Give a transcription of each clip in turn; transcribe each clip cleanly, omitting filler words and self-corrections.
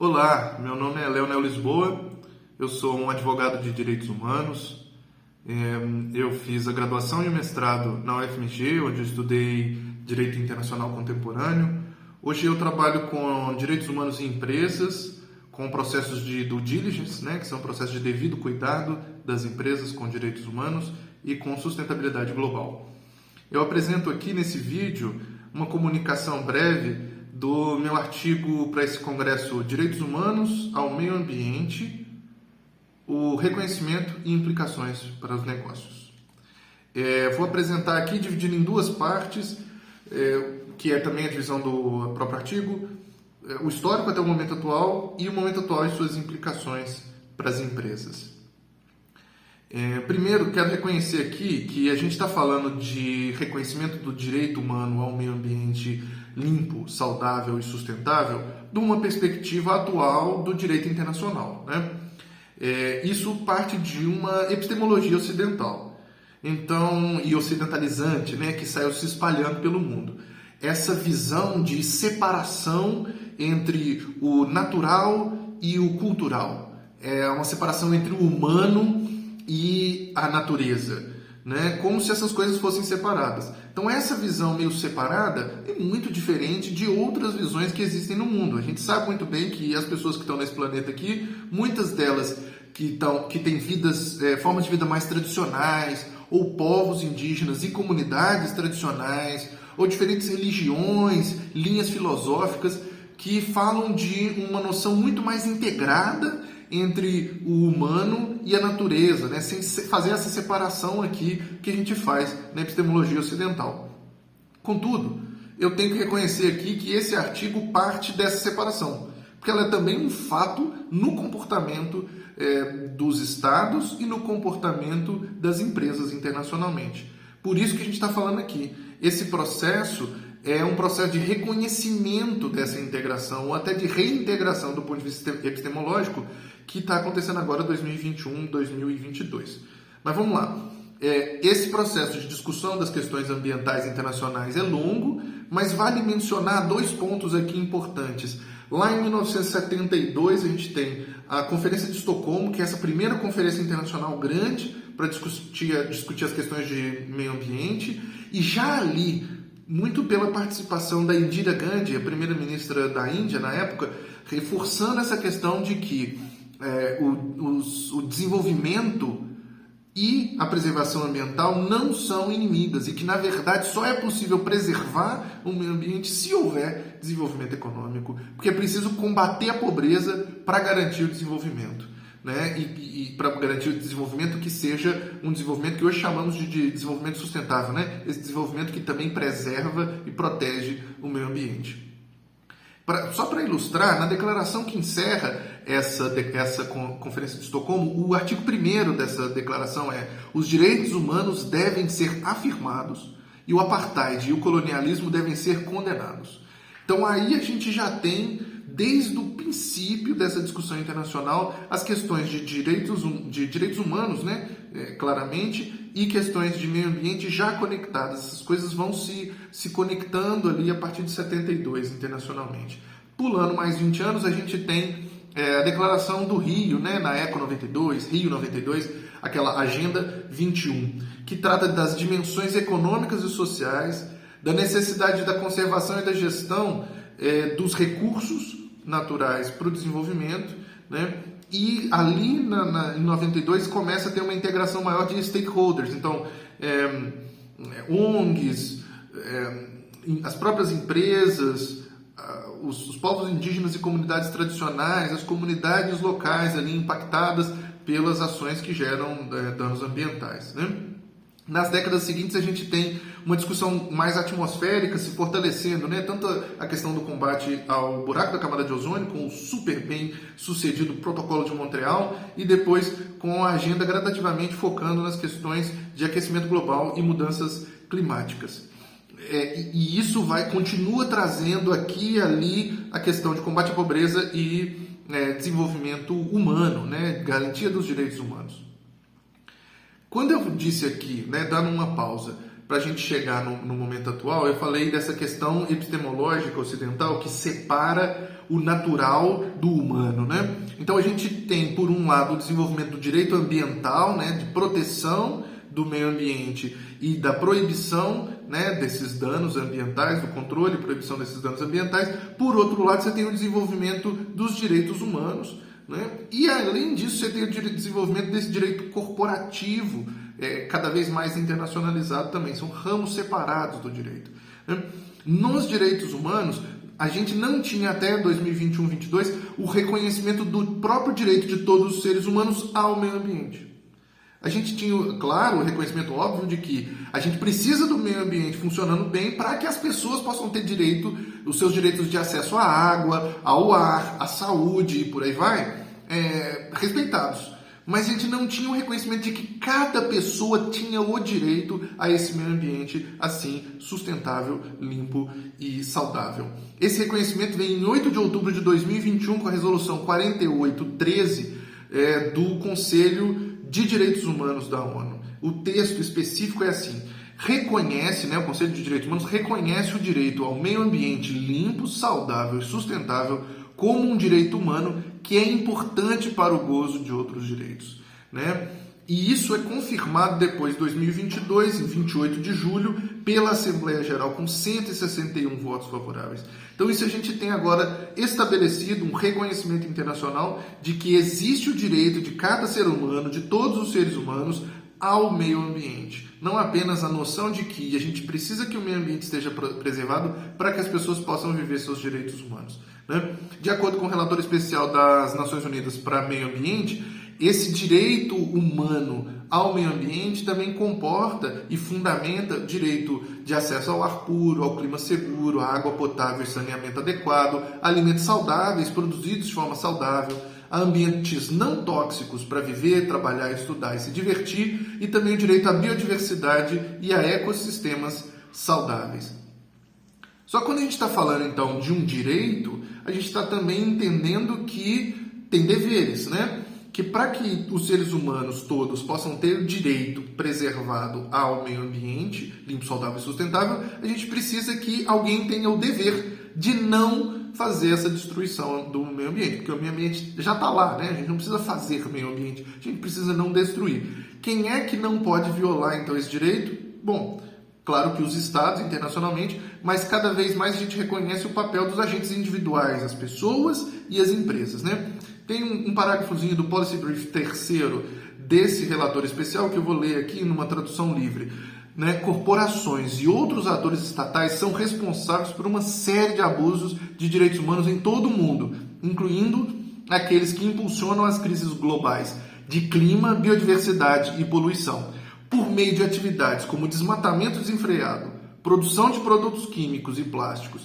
Olá, meu nome é Leonel Lisboa, eu sou um advogado de direitos humanos. Eu fiz a graduação e o mestrado na UFMG, onde eu estudei Direito Internacional Contemporâneo. Hoje eu trabalho com direitos humanos em empresas, com processos de due diligence, que são processos de devido cuidado das empresas com direitos humanos e com sustentabilidade global. Eu apresento aqui nesse vídeo uma comunicação breve do meu artigo para esse congresso Direitos Humanos ao Meio Ambiente, o reconhecimento e implicações para os negócios. Vou apresentar aqui dividindo em duas partes, que é também a divisão do próprio artigo, o histórico até o momento atual e o momento atual e suas implicações para as empresas. Primeiro, quero reconhecer aqui que a gente está falando de reconhecimento do direito humano ao meio ambiente limpo, saudável e sustentável de uma perspectiva atual do direito internacional, Isso parte de uma epistemologia ocidental, e ocidentalizante, que saiu se espalhando pelo mundo. Essa visão de separação entre o natural e o cultural, é uma separação entre o humano e a natureza, como se essas coisas fossem separadas. Então essa visão meio separada é muito diferente de outras visões que existem no mundo. A gente sabe muito bem que as pessoas que estão nesse planeta aqui, muitas delas que têm formas de vida mais tradicionais, ou povos indígenas e comunidades tradicionais, ou diferentes religiões, linhas filosóficas que falam de uma noção muito mais integrada entre o humano e a natureza, sem fazer essa separação aqui que a gente faz na epistemologia ocidental. Contudo, eu tenho que reconhecer aqui que esse artigo parte dessa separação, porque ela é também um fato no comportamento dos estados e no comportamento das empresas internacionalmente. Por isso que a gente está falando aqui. Esse processo é um processo de reconhecimento dessa integração, ou até de reintegração do ponto de vista epistemológico, que está acontecendo agora em 2021, 2022. Mas vamos lá. Esse processo de discussão das questões ambientais internacionais é longo, mas vale mencionar dois pontos aqui importantes. Lá em 1972, a gente tem a Conferência de Estocolmo, que é essa primeira conferência internacional grande para discutir as questões de meio ambiente, e já ali, muito pela participação da Indira Gandhi, a primeira-ministra da Índia na época, reforçando essa questão de que o desenvolvimento e a preservação ambiental não são inimigas e que, na verdade, só é possível preservar o meio ambiente se houver desenvolvimento econômico, porque é preciso combater a pobreza para garantir o desenvolvimento. E para garantir o desenvolvimento que seja um desenvolvimento que hoje chamamos de desenvolvimento sustentável, esse desenvolvimento que também preserva e protege o meio ambiente. Só para ilustrar, na declaração que encerra essa Conferência de Estocolmo, o artigo 1º dessa declaração é: os direitos humanos devem ser afirmados e o apartheid e o colonialismo devem ser condenados. Então aí a gente já tem, desde o princípio dessa discussão internacional, as questões de direitos humanos, claramente, e questões de meio ambiente já conectadas. Essas coisas vão se conectando ali a partir de 72 internacionalmente. Pulando mais 20 anos, a gente tem a declaração do Rio, na ECO 92, Rio 92, aquela Agenda 21, que trata das dimensões econômicas e sociais, da necessidade da conservação e da gestão dos recursos naturais para o desenvolvimento, e ali em 92 começa a ter uma integração maior de stakeholders, então ONGs, as próprias empresas, os povos indígenas e comunidades tradicionais, as comunidades locais ali impactadas pelas ações que geram danos ambientais. Nas décadas seguintes a gente tem uma discussão mais atmosférica se fortalecendo, tanto a questão do combate ao buraco da camada de ozônio, com o super bem sucedido Protocolo de Montreal, e depois com a agenda gradativamente focando nas questões de aquecimento global e mudanças climáticas. E isso continua trazendo aqui e ali a questão de combate à pobreza e desenvolvimento humano, garantia dos direitos humanos. Quando eu disse aqui, dando uma pausa, para a gente chegar no momento atual, eu falei dessa questão epistemológica ocidental que separa o natural do humano, né? Então a gente tem, por um lado, o desenvolvimento do direito ambiental, né, de proteção do meio ambiente e da proibição, né, desses danos ambientais, do controle e proibição desses danos ambientais. Por outro lado, você tem o desenvolvimento dos direitos humanos, né? E além disso, você tem o desenvolvimento desse direito corporativo, cada vez mais internacionalizado também. São ramos separados do direito, né? Nos direitos humanos, a gente não tinha até 2021-22 o reconhecimento do próprio direito de todos os seres humanos ao meio ambiente. A gente tinha, claro, o reconhecimento óbvio de que a gente precisa do meio ambiente funcionando bem para que as pessoas possam ter direito, os seus direitos de acesso à água, ao ar, à saúde e por aí vai, respeitados. Mas a gente não tinha o reconhecimento de que cada pessoa tinha o direito a esse meio ambiente assim, sustentável, limpo e saudável. Esse reconhecimento vem em 8 de outubro de 2021 com a resolução 4813 do Conselho de Direitos Humanos da ONU. O texto específico é assim: reconhece, o Conselho de Direitos Humanos reconhece o direito ao meio ambiente limpo, saudável e sustentável como um direito humano que é importante para o gozo de outros direitos, né? E isso é confirmado depois de 2022, em 28 de julho, pela Assembleia Geral, com 161 votos favoráveis. Então isso a gente tem agora estabelecido um reconhecimento internacional de que existe o direito de cada ser humano, de todos os seres humanos, ao meio ambiente. Não apenas a noção de que a gente precisa que o meio ambiente esteja preservado para que as pessoas possam viver seus direitos humanos, né? De acordo com o relator especial das Nações Unidas para Meio Ambiente, esse direito humano ao meio ambiente também comporta e fundamenta direito de acesso ao ar puro, ao clima seguro, à água potável e saneamento adequado, a alimentos saudáveis produzidos de forma saudável, a ambientes não tóxicos para viver, trabalhar, estudar e se divertir, e também o direito à biodiversidade e a ecossistemas saudáveis. Só que quando a gente está falando então de um direito, a gente está também entendendo que tem deveres, né? Que para que os seres humanos todos possam ter o direito preservado ao meio ambiente, limpo, saudável e sustentável, a gente precisa que alguém tenha o dever de não fazer essa destruição do meio ambiente, porque o meio ambiente já está lá, né? A gente não precisa fazer o meio ambiente, a gente precisa não destruir. Quem é que não pode violar então esse direito? Bom, claro que os estados internacionalmente, mas cada vez mais a gente reconhece o papel dos agentes individuais, as pessoas e as empresas, né? Tem um parágrafozinho do Policy Brief 3º desse relatório especial que eu vou ler aqui numa tradução livre, né? Corporações e outros atores estatais são responsáveis por uma série de abusos de direitos humanos em todo o mundo, incluindo aqueles que impulsionam as crises globais de clima, biodiversidade e poluição, por meio de atividades como desmatamento desenfreado, produção de produtos químicos e plásticos,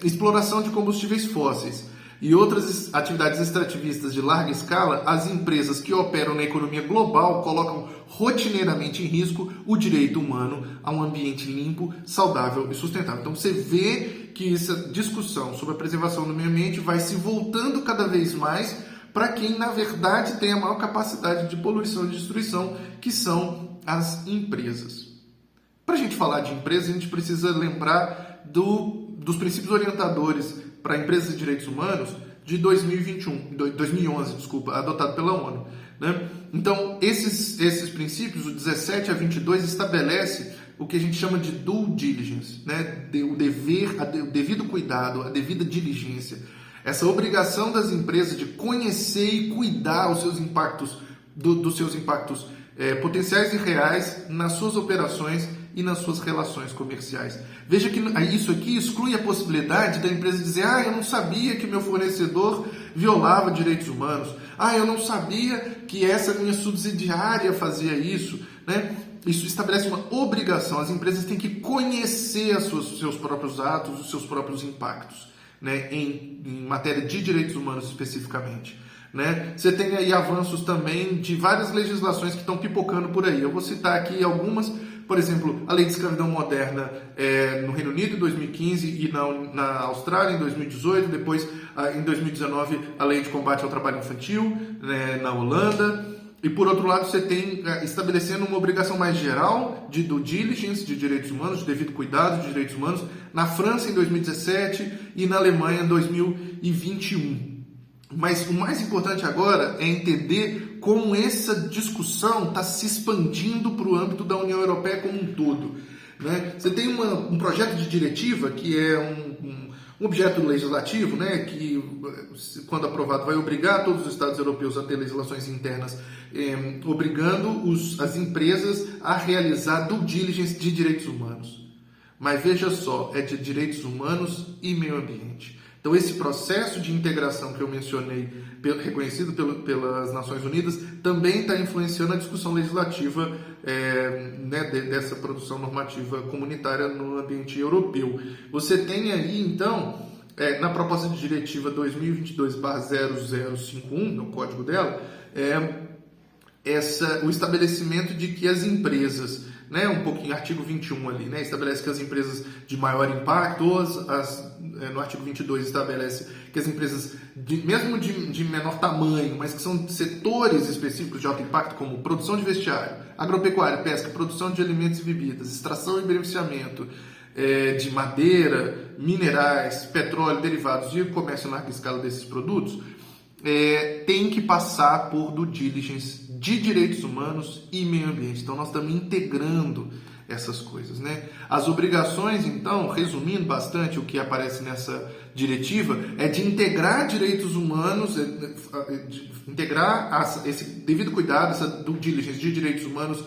exploração de combustíveis fósseis e outras atividades extrativistas de larga escala. As empresas que operam na economia global colocam rotineiramente em risco o direito humano a um ambiente limpo, saudável e sustentável. Então você vê que essa discussão sobre a preservação do meio ambiente vai se voltando cada vez mais para quem, na verdade, tem a maior capacidade de poluição e destruição, que são as empresas. Para a gente falar de empresas, a gente precisa lembrar dos princípios orientadores para empresas e direitos humanos de 2011, adotado pela ONU, né? Então, esses princípios, o 17 a 22, estabelece o que a gente chama de due diligence, né? O devido cuidado, a devida diligência. Essa obrigação das empresas de conhecer e cuidar os seus impactos, dos seus impactos potenciais e reais nas suas operações e nas suas relações comerciais. Veja que isso aqui exclui a possibilidade da empresa dizer: eu não sabia que meu fornecedor violava direitos humanos, eu não sabia que essa minha subsidiária fazia isso, né? Isso estabelece uma obrigação. As empresas têm que conhecer os seus próprios atos, os seus próprios impactos, né? Em matéria de direitos humanos especificamente, né? Você tem aí avanços também de várias legislações que estão pipocando por aí. Eu vou citar aqui algumas. Por exemplo, a Lei de Escravidão Moderna no Reino Unido em 2015 e na Austrália em 2018, depois em 2019 a Lei de Combate ao Trabalho Infantil, né, na Holanda. E por outro lado, você tem estabelecendo uma obrigação mais geral de due diligence de direitos humanos, de devido cuidado de direitos humanos, na França em 2017 e na Alemanha em 2021. Mas o mais importante agora é entender como essa discussão está se expandindo para o âmbito da União Europeia como um todo. Né? Você tem um projeto de diretiva que é um objeto legislativo, né, que, quando aprovado, vai obrigar todos os Estados europeus a ter legislações internas, obrigando as empresas a realizar due diligence de direitos humanos. Mas veja só, é de direitos humanos e meio ambiente. Então, esse processo de integração que eu mencionei, reconhecido pelas Nações Unidas, também está influenciando a discussão legislativa dessa produção normativa comunitária no ambiente europeu. Você tem aí, então, na proposta de diretiva 2022/0051, no código dela, o estabelecimento de que as empresas, né, um pouquinho, artigo 21 ali, né, estabelece que as empresas de maior impacto, no artigo 22 estabelece que as empresas, mesmo de menor tamanho, mas que são setores específicos de alto impacto, como produção de vestiário, agropecuária, pesca, produção de alimentos e bebidas, extração e beneficiamento de madeira, minerais, petróleo, derivados e o comércio em larga escala desses produtos, tem que passar por due diligence de direitos humanos e meio ambiente. Então, nós estamos integrando essas coisas, né? As obrigações, então, resumindo bastante o que aparece nessa diretiva, é de integrar direitos humanos, de integrar esse devido cuidado, essa due diligence de direitos humanos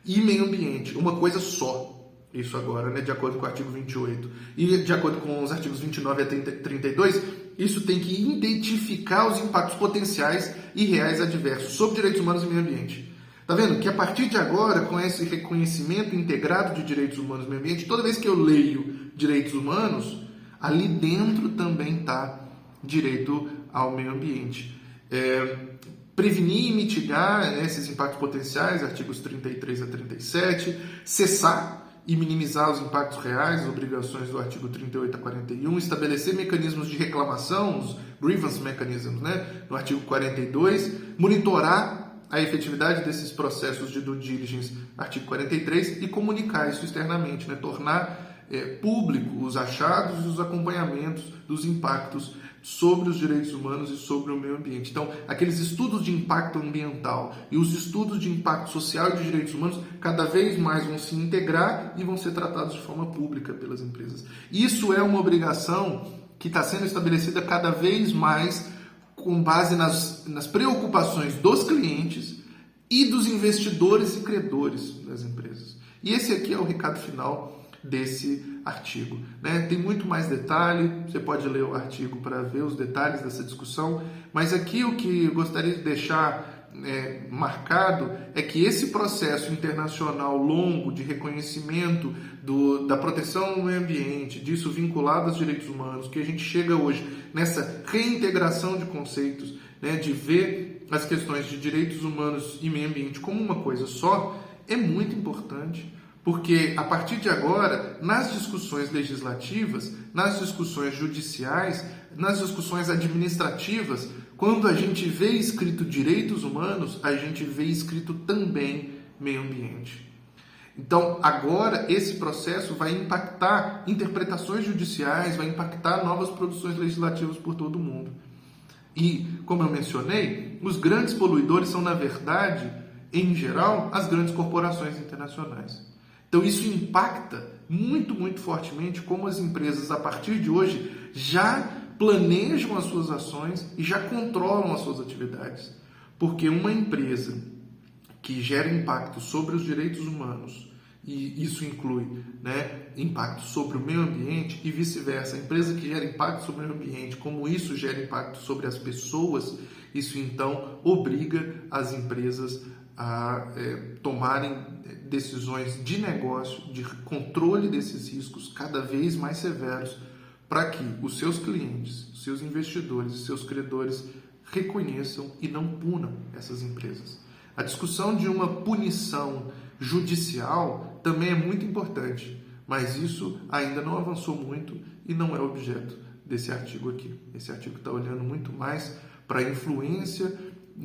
e meio ambiente, uma coisa só. Isso agora, né, de acordo com o artigo 28. E de acordo com os artigos 29 a 32, isso tem que identificar os impactos potenciais e reais adversos sobre direitos humanos e meio ambiente. Tá vendo? Que a partir de agora, com esse reconhecimento integrado de direitos humanos e meio ambiente, toda vez que eu leio direitos humanos, ali dentro também está direito ao meio ambiente. Prevenir e mitigar esses impactos potenciais, artigos 33 a 37, cessar e minimizar os impactos reais, as obrigações do artigo 38 a 41, estabelecer mecanismos de reclamação, os grievance mechanisms, né, no artigo 42, monitorar a efetividade desses processos de due diligence, artigo 43, e comunicar isso externamente, né, tornar público os achados e os acompanhamentos dos impactos sobre os direitos humanos e sobre o meio ambiente. Então, aqueles estudos de impacto ambiental e os estudos de impacto social e de direitos humanos cada vez mais vão se integrar e vão ser tratados de forma pública pelas empresas. Isso é uma obrigação que está sendo estabelecida cada vez mais com base nas preocupações dos clientes e dos investidores e credores das empresas. E esse aqui é o recado final desse artigo, né? Tem muito mais detalhe, você pode ler o artigo para ver os detalhes dessa discussão, mas aqui o que eu gostaria de deixar marcado é que esse processo internacional longo de reconhecimento da proteção ao meio ambiente, disso vinculado aos direitos humanos, que a gente chega hoje nessa reintegração de conceitos, né, de ver as questões de direitos humanos e meio ambiente como uma coisa só, é muito importante. Porque, a partir de agora, nas discussões legislativas, nas discussões judiciais, nas discussões administrativas, quando a gente vê escrito direitos humanos, a gente vê escrito também meio ambiente. Então, agora, esse processo vai impactar interpretações judiciais, vai impactar novas produções legislativas por todo o mundo. E, como eu mencionei, os grandes poluidores são, na verdade, em geral, as grandes corporações internacionais. Então, isso impacta muito, muito fortemente como as empresas, a partir de hoje, já planejam as suas ações e já controlam as suas atividades. Porque uma empresa que gera impacto sobre os direitos humanos, e isso inclui, né, impacto sobre o meio ambiente e vice-versa, a empresa que gera impacto sobre o meio ambiente, como isso gera impacto sobre as pessoas, isso então obriga as empresas a tomarem decisões de negócio, de controle desses riscos cada vez mais severos, para que os seus clientes, os seus investidores, os seus credores reconheçam e não punam essas empresas. A discussão de uma punição judicial também é muito importante, mas isso ainda não avançou muito e não é objeto desse artigo aqui. Esse artigo está olhando muito mais para a influência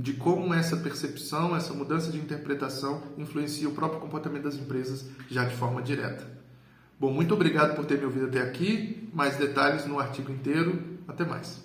de como essa percepção, essa mudança de interpretação influencia o próprio comportamento das empresas já de forma direta. Bom, muito obrigado por ter me ouvido até aqui. Mais detalhes no artigo inteiro. Até mais.